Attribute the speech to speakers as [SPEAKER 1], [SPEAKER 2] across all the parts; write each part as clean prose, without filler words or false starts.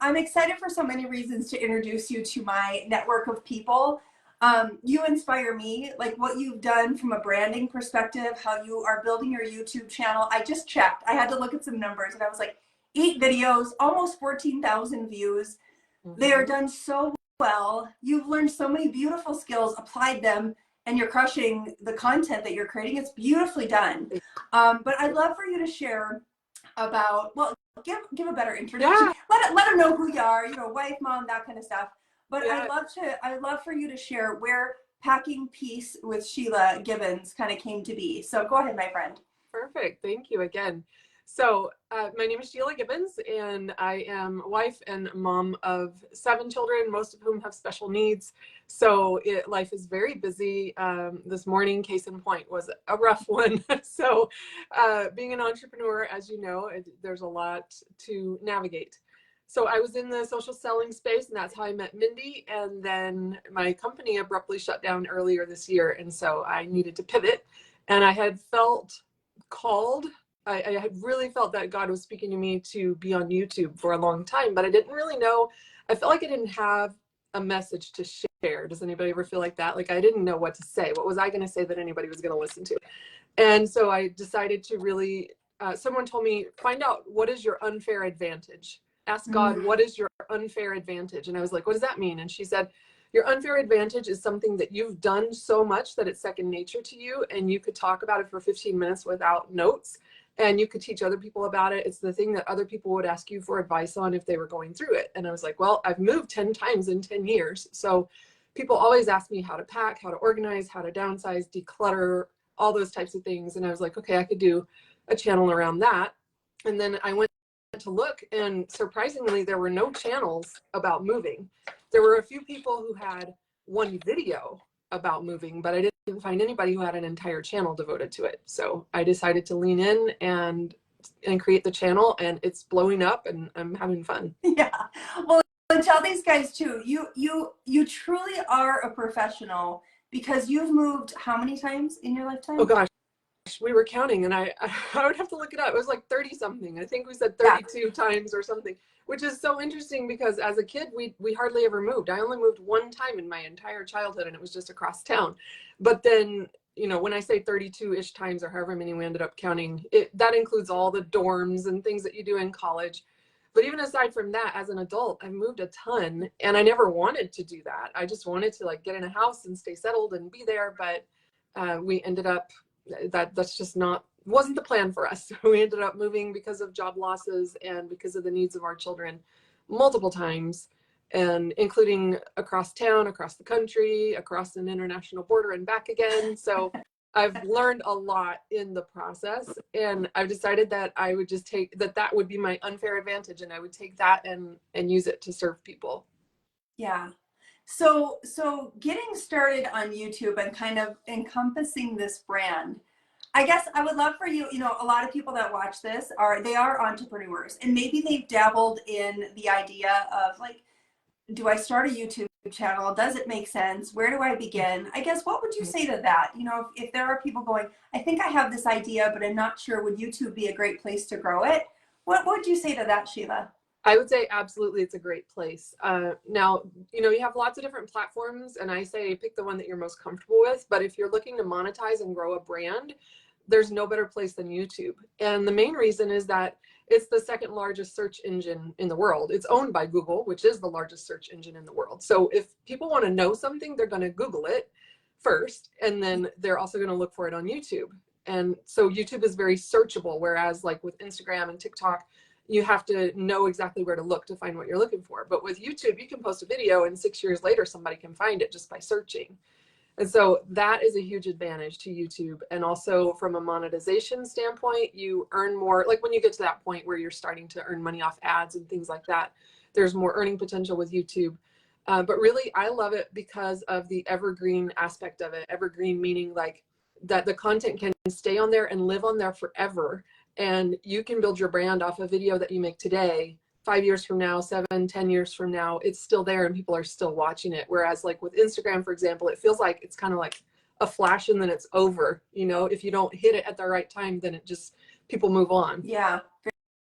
[SPEAKER 1] I'm excited for so many reasons to introduce you to my network of people. You inspire me, like what you've done from a branding perspective, how you are building your YouTube channel. I just checked. I had to look at some numbers and I was like, 8 videos, almost 14,000 views. They are done so well. You've learned so many beautiful skills, applied them, and you're crushing the content that you're creating. It's beautifully done. But I'd love for you to share about, well, give a better introduction.
[SPEAKER 2] Yeah.
[SPEAKER 1] Let them know who you are, you know, wife, mom, that kind of stuff. But
[SPEAKER 2] Yeah.
[SPEAKER 1] I'd love for you to share where Packing Peace with Sheila Gibbons kind of came to be. So go ahead, my friend.
[SPEAKER 2] Perfect. Thank you again. So my name is Sheila Gibbons, and I am wife and mom of 7 children, most of whom have special needs. So life is very busy. This morning, case in point, was a rough one. So being an entrepreneur, as you know, there's a lot to navigate. So I was in the social selling space, and that's how I met Mindy. And then my company abruptly shut down earlier this year. And so I needed to pivot, and I had felt called. I had really felt that God was speaking to me to be on YouTube for a long time, but I didn't really know. I felt like I didn't have a message to share. Does anybody ever feel like that? Like I didn't know what to say. What was I going to say that anybody was going to listen to? And so I decided to really, someone told me, find out what is your unfair advantage. Ask God, what is your unfair advantage? And I was like, what does that mean? And she said, your unfair advantage is something that you've done so much that it's second nature to you, and you could talk about it for 15 minutes without notes, and you could teach other people about it. It's the thing that other people would ask you for advice on if they were going through it. And I was like, well, I've moved 10 times in 10 years. So people always ask me how to pack, how to organize, how to downsize, declutter, all those types of things. And I was like, okay, I could do a channel around that. And then I went to look, and surprisingly, there were no channels about moving. There were a few people who had one video about moving, but I didn't find anybody who had an entire channel devoted to it. So I decided to lean in and create the channel, and it's blowing up, and I'm having fun.
[SPEAKER 1] Yeah. Well, tell these guys too, you truly are a professional, because you've moved how many times in your lifetime?
[SPEAKER 2] Oh gosh, we were counting, and I would have to look it up. It was like 30 something. I think we said 32 times or something, which is so interesting because as a kid, we hardly ever moved. I only moved one time in my entire childhood, and it was just across town. But then, you know, when I say 32-ish times or however many we ended up counting, that includes all the dorms and things that you do in college. But even aside from that, as an adult, I've moved a ton, and I never wanted to do that. I just wanted to like get in a house and stay settled and be there. But we ended up, that's just wasn't the plan for us. We ended up moving because of job losses and because of the needs of our children multiple times, and including across town, across the country, across an international border and back again. So I've learned a lot in the process, and I've decided that I would just take that would be my unfair advantage, and I would take that and use it to serve people.
[SPEAKER 1] Yeah. So getting started on YouTube and kind of encompassing this brand, I guess I would love for you, you know, a lot of people that watch this are entrepreneurs, and maybe they've dabbled in the idea of like, do I start a YouTube channel? Does it make sense? Where do I begin? I guess, what would you say to that? You know, if there are people going, I think I have this idea, but I'm not sure, would YouTube be a great place to grow it? What would you say to that, Sheila?
[SPEAKER 2] I would say absolutely, it's a great place. Now, you know, you have lots of different platforms, and I say pick the one that you're most comfortable with. But if you're looking to monetize and grow a brand, there's no better place than YouTube. And the main reason is that it's the second largest search engine in the world. It's owned by Google, which is the largest search engine in the world. So if people want to know something, they're going to Google it first, and then they're also going to look for it on YouTube. And so YouTube is very searchable, whereas like with Instagram and TikTok, you have to know exactly where to look to find what you're looking for. But with YouTube, you can post a video and 6 years later, somebody can find it just by searching. And so that is a huge advantage to YouTube. And also from a monetization standpoint, you earn more, like when you get to that point where you're starting to earn money off ads and things like that, there's more earning potential with YouTube. But really, I love it because of the evergreen aspect of it. Evergreen meaning like that the content can stay on there and live on there forever. And you can build your brand off a video that you make today, 5 years from now, 7, 10 years from now, it's still there and people are still watching it. Whereas like with Instagram, for example, it feels like it's kind of like a flash and then it's over. You know, if you don't hit it at the right time, then it just, people move on.
[SPEAKER 1] Yeah,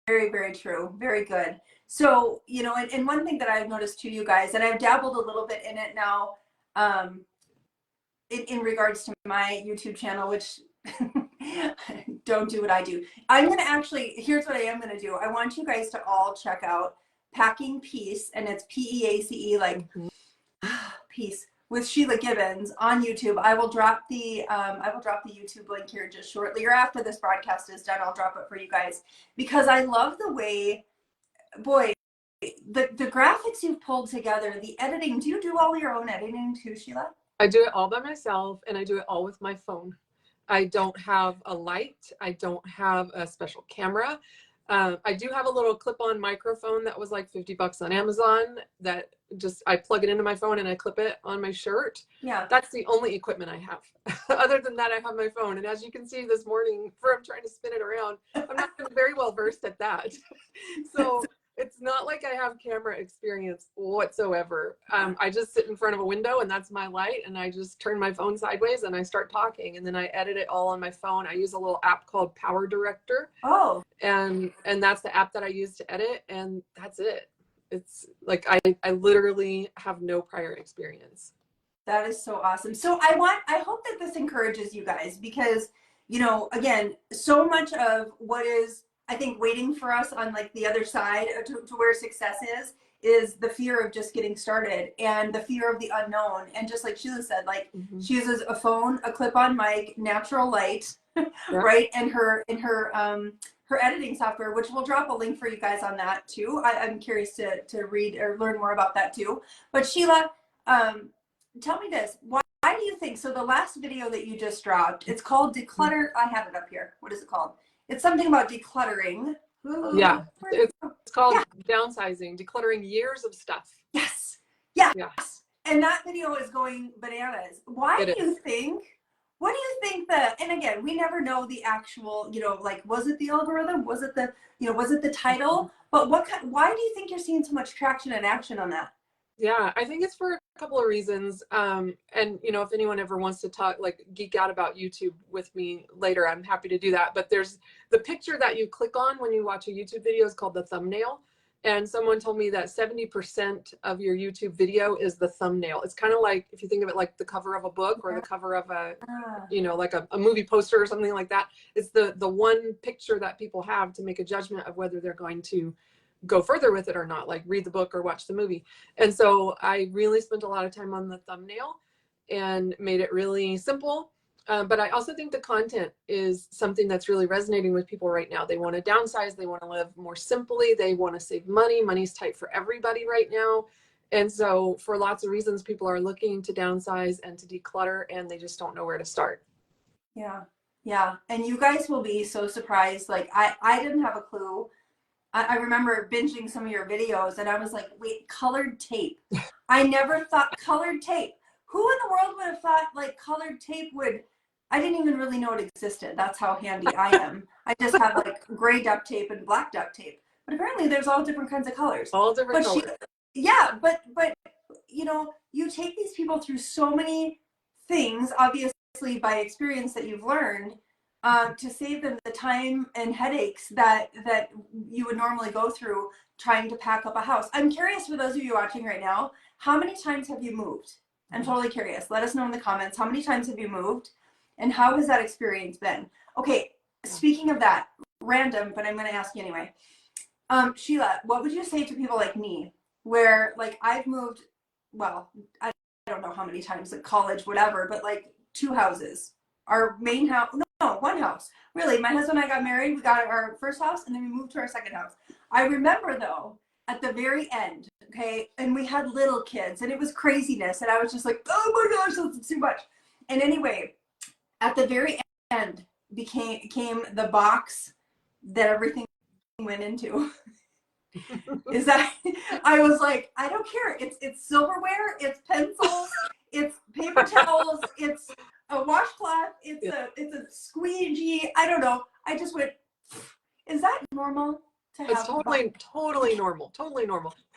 [SPEAKER 1] very, very true. Very good. So, you know, and one thing that I've noticed too, you guys, and I've dabbled a little bit in it now, in regards to my YouTube channel, which don't do what I do. I'm going to actually, here's what I am going to do. I want you guys to all check out Packing Peace, and it's P-E-A-C-E, like peace, with Sheila Gibbons on YouTube. I will drop the YouTube link here just shortly, or after this broadcast is done, I'll drop it for you guys, because I love the way, boy, the graphics you've pulled together, the editing. Do you do all your own editing too, Sheila?
[SPEAKER 2] I do it all by myself, and I do it all with my phone. I don't have a light. I don't have a special camera. I do have a little clip-on microphone that was like $50 on Amazon that just, I plug it into my phone and I clip it on my shirt.
[SPEAKER 1] Yeah.
[SPEAKER 2] That's the only equipment I have. Other than that, I have my phone. And as you can see this morning, I'm trying to spin it around, I'm not very well versed at that. So it's not like I have camera experience whatsoever. I just sit in front of a window and that's my light, and I just turn my phone sideways and I start talking, and then I edit it all on my phone. I use a little app called Power Director.
[SPEAKER 1] Oh.
[SPEAKER 2] And that's the app that I use to edit, and that's it. It's like I literally have no prior experience.
[SPEAKER 1] That is so awesome. So I hope that this encourages you guys, because, you know, again, so much of what is, I think, waiting for us on like the other side to where success is the fear of just getting started and the fear of the unknown. And just like Sheila said, like she uses a phone, a clip-on mic, natural light, right? And her editing software, which we'll drop a link for you guys on that too. I'm curious to read or learn more about that too. But Sheila, tell me this, why do you think, so the last video that you just dropped, it's called Declutter, I have it up here. What is it called? It's something about decluttering.
[SPEAKER 2] Yeah, it's called Downsizing, Decluttering Years of Stuff.
[SPEAKER 1] Yes. Yes. And that video is going bananas. What do you think that, and again, we never know the actual, you know, like, was it the algorithm? Was it the, you know, was it the title? But why do you think you're seeing so much traction and action on that?
[SPEAKER 2] Yeah, I think it's for a couple of reasons. And, you know, if anyone ever wants to talk, like geek out about YouTube with me later, I'm happy to do that. But there's the picture that you click on when you watch a YouTube video is called the thumbnail. And someone told me that 70% of your YouTube video is the thumbnail. It's kind of like, if you think of it like the cover of a book or the cover of a, you know, like a movie poster or something like that. It's the one picture that people have to make a judgment of whether they're going to go further with it or not, like read the book or watch the movie. And so I really spent a lot of time on the thumbnail and made it really simple. But I also think the content is something that's really resonating with people right now. They want to downsize. They want to live more simply. They want to save money. Money's tight for everybody right now. And so for lots of reasons, people are looking to downsize and to declutter, and they just don't know where to start.
[SPEAKER 1] Yeah. Yeah. And you guys will be so surprised. Like I didn't have a clue. I remember binging some of your videos and I was like, wait, colored tape. I never thought colored tape. Who in the world would have thought like colored tape would, I didn't even really know it existed. That's how handy I am. I just have like gray duct tape and black duct tape. But apparently there's all different kinds of colors.
[SPEAKER 2] All different colors.
[SPEAKER 1] Yeah, but you know, you take these people through so many things, obviously by experience that you've learned, to save them the time and headaches that you would normally go through trying to pack up a house. I'm curious, for those of you watching right now, how many times have you moved? I'm totally curious. Let us know in the comments. How many times have you moved? And how has that experience been? Okay, speaking of that, random, but I'm going to ask you anyway. Sheila, what would you say to people like me, where like I've moved, well, I don't know how many times, at college, whatever, but like 2 houses. Our main house, no, 1 house. Really, my husband and I got married, we got our first house, and then we moved to our second house. I remember though, at the very end, okay, and we had little kids, and it was craziness, and I was just like, oh my gosh, that's too much. And anyway, at the very end came the box that everything went into. Is that, I was like, I don't care. It's silverware, it's pencils, it's paper towels, it's a washcloth, it's a squeegee. I don't know. I just went, is that normal to have?
[SPEAKER 2] It's totally normal.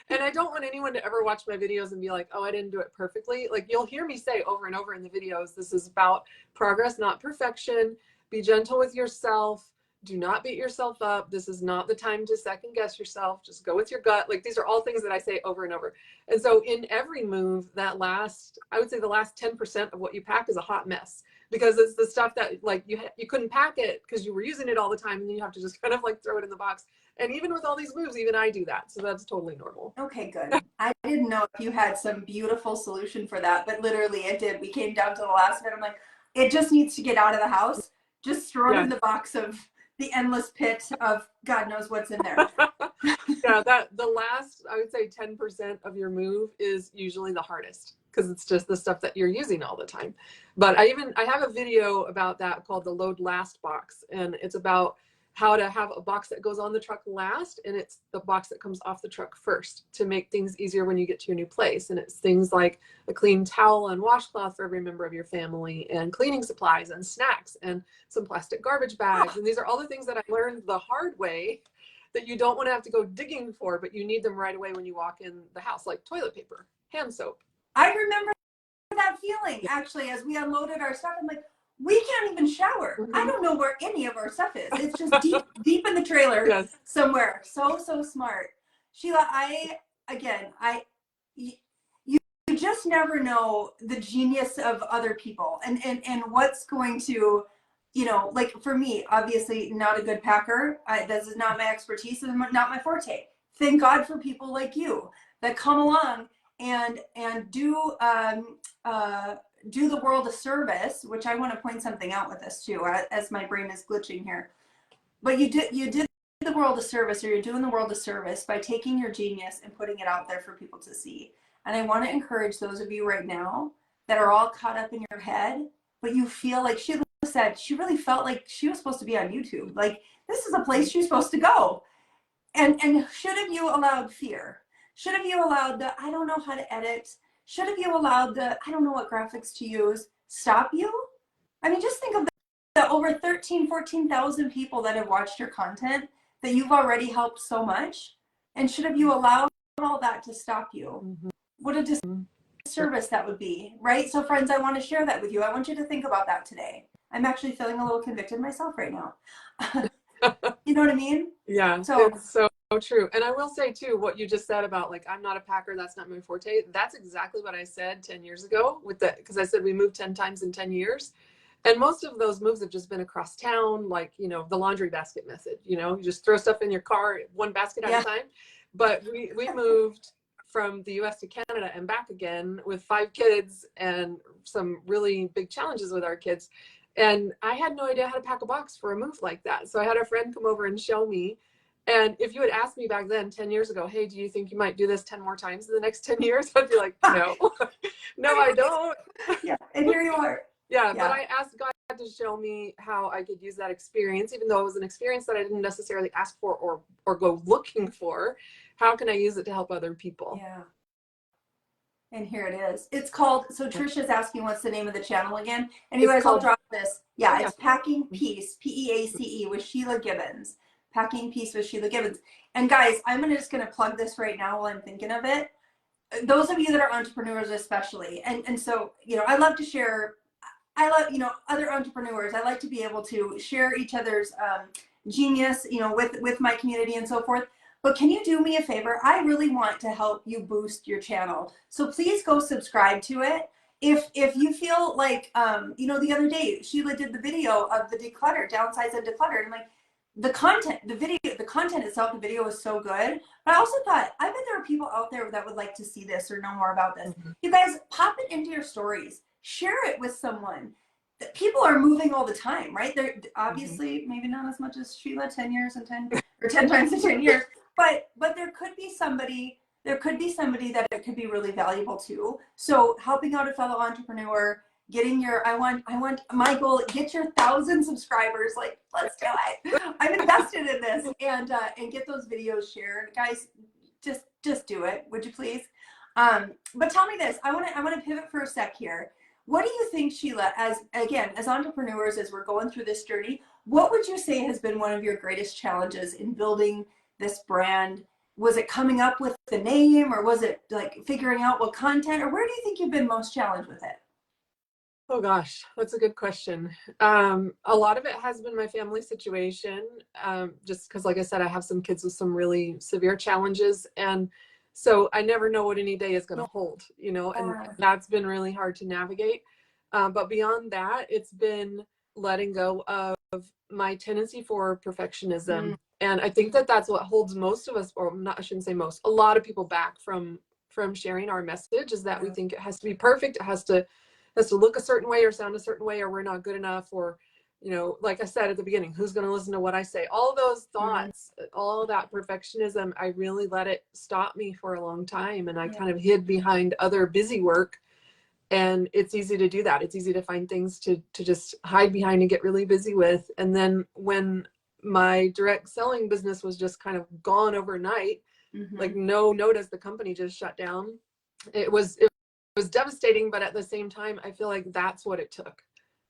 [SPEAKER 2] And I don't want anyone to ever watch my videos and be like, oh, I didn't do it perfectly. Like, you'll hear me say over and over in the videos, this is about progress, not perfection. Be gentle with yourself. do not beat yourself up. This is not the time to second guess yourself. Just go with your gut. Like, these are all things that I say over and over. And so in every move, I would say the last 10% of what you pack is a hot mess, because it's the stuff that like you couldn't pack it because you were using it all the time, and then you have to just kind of like throw it in the box. And even with all these moves, even I do that. So that's totally normal.
[SPEAKER 1] Okay, good. I didn't know if you had some beautiful solution for that, but literally it did. We came down to the last bit. I'm like, it just needs to get out of the house. Just throw it in the box of the endless pit of God knows what's in there.
[SPEAKER 2] Yeah, that the last, I would say 10% of your move is usually the hardest, because it's just the stuff that you're using all the time. But I have a video about that called the Load Last box, and it's about how to have a box that goes on the truck last, and it's the box that comes off the truck first to make things easier when you get to your new place. And it's things like a clean towel and washcloth for every member of your family, and cleaning supplies and snacks and some plastic garbage bags. And these are all the things that I learned the hard way that you don't want to have to go digging for, but you need them right away when you walk in the house, like toilet paper, hand soap.
[SPEAKER 1] I remember that feeling, actually, as we unloaded our stuff. I'm like, we can't even shower.
[SPEAKER 2] Mm-hmm.
[SPEAKER 1] I don't know where any of our stuff is. It's just deep in the trailer somewhere. So smart. Sheila, you just never know the genius of other people and what's going to, like for me, obviously not a good packer. This is not my expertise and not my forte. Thank God for people like you that come along and do the world a service, which I want to point something out with this too, as my brain is glitching here. But you did the world a service, or you're doing the world a service by taking your genius and putting it out there for people to see. And I want to encourage those of you right now that are all caught up in your head, but you feel like Sheila said, she really felt like she was supposed to be on YouTube. Like, this is a place she's supposed to go. And should have you allowed fear? Should have you allowed the, I don't know how to edit? Should have you allowed the, I don't know what graphics to use, stop you? I mean, just think of the over 14,000 people that have watched your content, that you've already helped so much. And should have you allowed all that to stop you? Mm-hmm. What a disservice that would be, right? So friends, I want to share that with you. I want you to think about that today. I'm actually feeling a little convicted myself right now. You know what I mean?
[SPEAKER 2] Yeah, so it's so true. And I will say too, what you just said about like, I'm not a packer, that's not my forte. That's exactly what I said 10 years ago because I said we moved 10 times in 10 years. And most of those moves have just been across town, like, the laundry basket method, you just throw stuff in your car, one basket at a time. But we moved from the US to Canada and back again with 5 kids and some really big challenges with our kids. And I had no idea how to pack a box for a move like that. So I had a friend come over and show me. And if you had asked me back then, 10 years ago, hey, do you think you might do this 10 more times in the next 10 years? I'd be like, no, no, I don't.
[SPEAKER 1] Yeah, and here you are.
[SPEAKER 2] Yeah, but I asked God to show me how I could use that experience, even though it was an experience that I didn't necessarily ask for or go looking for. How can I use it to help other people?
[SPEAKER 1] Yeah. And here it is. It's called, so Trisha's asking what's the name of the channel again. And you guys, I'll drop this. Yeah, it's Packing Peace, P-E-A-C-E, with Sheila Gibbons. Packing Peace with Sheila Gibbons. And guys, I'm just going to plug this right now while I'm thinking of it. Those of you that are entrepreneurs especially, and so, I love to share, I love, other entrepreneurs. I like to be able to share each other's genius, with my community and so forth. But can you do me a favor? I really want to help you boost your channel. So please go subscribe to it. If you feel like, the other day, Sheila did the video of the declutter, downsize and declutter. And I'm like, the content itself, the video was so good. But I also thought, I bet there are people out there that would like to see this or know more about this. Mm-hmm. You guys, pop it into your stories. Share it with someone. People are moving all the time, right? They're obviously maybe not as much as Sheila, 10 years and 10 or 10 times in 10 years. But there could be somebody that it could be really valuable to. So helping out a fellow entrepreneur, getting your, I want my goal, get your 1,000 subscribers. Like, let's do it. I'm invested in this, and get those videos shared. Guys, just do it. Would you please? But tell me this, I want to pivot for a sec here. What do you think, Sheila, as entrepreneurs, as we're going through this journey, what would you say has been one of your greatest challenges in building this brand? Was it coming up with the name, or was it like figuring out what content, or where do you think you've been most challenged with it?
[SPEAKER 2] Oh gosh, that's a good question. A lot of it has been my family situation, just because, like I said, I have some kids with some really severe challenges, and so I never know what any day is going to hold, you know, and
[SPEAKER 1] Yeah.
[SPEAKER 2] that's been really hard to navigate. But beyond that, it's been letting go of my tendency for perfectionism, and I think that that's what holds most of us, or not, I shouldn't say most, a lot of people back from sharing our message, is that we think it has to be perfect, it has to look a certain way or sound a certain way, or we're not good enough, or, you know, like I said at the beginning, who's going to listen to what I say? All those thoughts, all that perfectionism, I really let it stop me for a long time. And I kind of hid behind other busy work. And it's easy to do that. It's easy to find things to just hide behind and get really busy with. And then when my direct selling business was just kind of gone overnight, like no notice, the company just shut down. It was devastating, but at the same time, I feel like that's what it took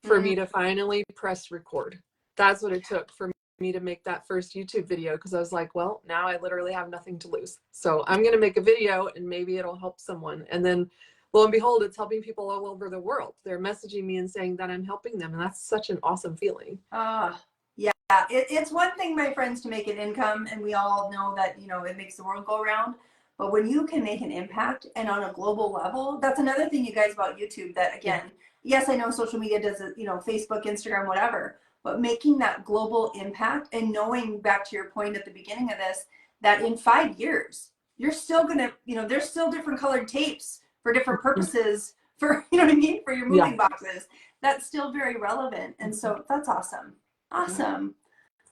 [SPEAKER 2] for me to finally press record. That's what it took for me to make that first YouTube video, because I was like, well, now I literally have nothing to lose. So I'm going to make a video and maybe it'll help someone. And then lo and behold, it's helping people all over the world. They're messaging me and saying that I'm helping them. And that's such an awesome feeling.
[SPEAKER 1] Yeah, it's one thing, my friends, to make an income, and we all know that, you know, it makes the world go round. But when you can make an impact and on a global level, that's another thing, you guys, about YouTube, that again, yes, I know social media does it, you know, Facebook, Instagram, whatever, but making that global impact and knowing, back to your point at the beginning of this, that in 5 years, you're still gonna, you know, there's still different colored tapes for different purposes for, you know what I mean, for your moving boxes. That's still very relevant. And so that's awesome. Awesome.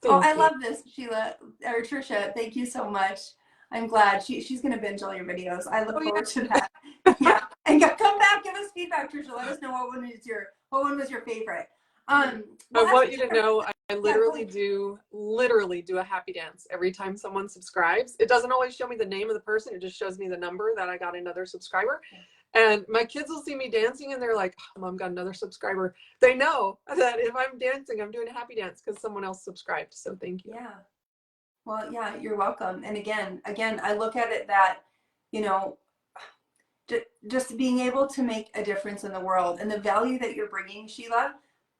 [SPEAKER 1] Oh, I love this, Sheila or Trisha. Thank you so much. I'm glad she's going to binge all your videos. I look forward to that. Yeah, and come back, give us feedback, Trisha. Let us know what one was your favorite.
[SPEAKER 2] I want you to know, I literally do a happy dance every time someone subscribes. It doesn't always show me the name of the person. It just shows me the number that I got another subscriber. And my kids will see me dancing and they're like, oh, Mom got another subscriber. They know that if I'm dancing, I'm doing a happy dance because someone else subscribed. So thank you.
[SPEAKER 1] Yeah. Well, yeah, you're welcome. And again, I look at it that, you know, just being able to make a difference in the world, and the value that you're bringing, Sheila,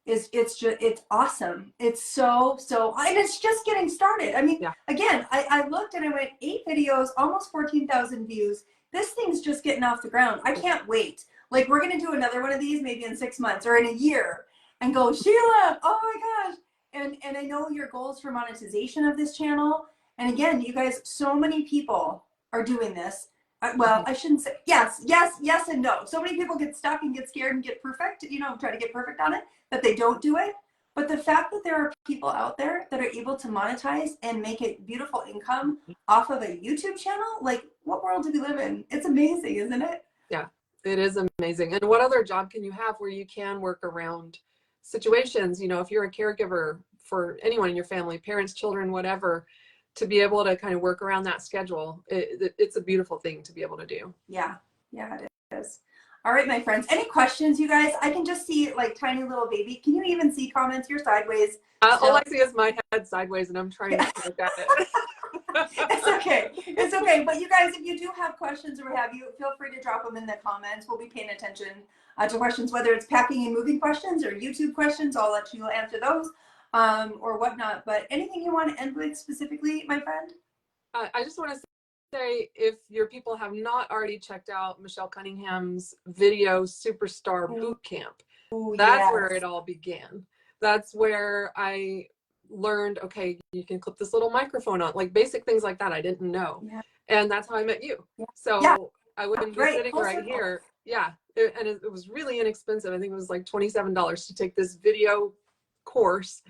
[SPEAKER 1] it's awesome. It's so, and it's just getting started. I mean, again, I looked and I went 8 videos, almost 14,000 views. This thing's just getting off the ground. I can't wait. Like, we're going to do another one of these maybe in 6 months or in a year and go, Sheila, oh my gosh. And I know your goals for monetization of this channel. And again, you guys, so many people are doing this. Well, I shouldn't say yes, and no. So many people get stuck and get scared and get perfect, you know, try to get perfect on it, that they don't do it. But the fact that there are people out there that are able to monetize and make a beautiful income off of a YouTube channel, like, what world do we live in? It's amazing, isn't it?
[SPEAKER 2] Yeah, it is amazing. And what other job can you have where you can work around situations? You know, if you're a caregiver for anyone in your family, parents, children, whatever, to be able to kind of work around that schedule, it's a beautiful thing to be able to do.
[SPEAKER 1] Yeah, it is. All right, my friends, any questions, you guys? I can just see like tiny little baby. Can you even see comments? You're sideways.
[SPEAKER 2] All I see is my head sideways and I'm trying to look at it.
[SPEAKER 1] It's okay. It's okay. But you guys, if you do have questions or what have you, feel free to drop them in the comments. We'll be paying attention to questions, whether it's packing and moving questions or YouTube questions. I'll let you answer those or whatnot. But anything you want to end with specifically, my friend?
[SPEAKER 2] I just want to say, if your people have not already checked out Michelle Cunningham's video, Superstar BootCamp, that's where it all began. That's where I learned, okay, you can clip this little microphone on, like basic things like that I didn't know. And that's how I met you. So I wouldn't be sitting right here. And it was really inexpensive. I think it was like $27 to take this video course,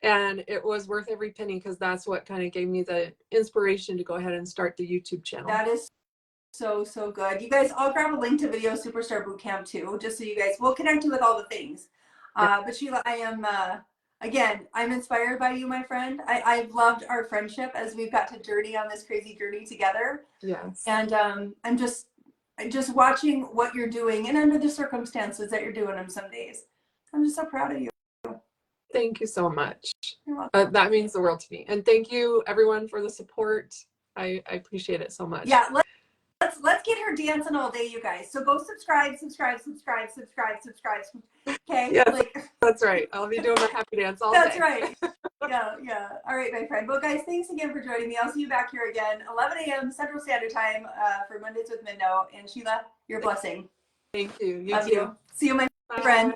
[SPEAKER 2] and it was worth every penny, because that's what kind of gave me the inspiration to go ahead and start the YouTube channel.
[SPEAKER 1] That is so good. You guys, I'll grab a link to Video Superstar Bootcamp too, just so you guys will connect you with all the things. But Sheila, I am again, I'm inspired by you, my friend. I've loved our friendship as we've got to journey on this crazy journey together.
[SPEAKER 2] Yes.
[SPEAKER 1] And I'm just watching what you're doing, and under the circumstances that you're doing them some days. I'm just so proud of you.
[SPEAKER 2] Thank you so much. That means the world to me. And thank you, everyone, for the support. I appreciate it so much.
[SPEAKER 1] Yeah, let's get her dancing all day, you guys. So go subscribe. Okay.
[SPEAKER 2] Yes,
[SPEAKER 1] Like,
[SPEAKER 2] that's right. I'll be doing my happy dance all
[SPEAKER 1] that's
[SPEAKER 2] day.
[SPEAKER 1] right. Yeah, yeah. All right, my friend. Well, guys, thanks again for joining me. I'll see you back here again, 11 a.m. Central Standard Time for Mondays with Mindo. And Sheila, your blessing.
[SPEAKER 2] Thank you. You
[SPEAKER 1] Love
[SPEAKER 2] too.
[SPEAKER 1] you. See you, my
[SPEAKER 2] Bye.
[SPEAKER 1] friend.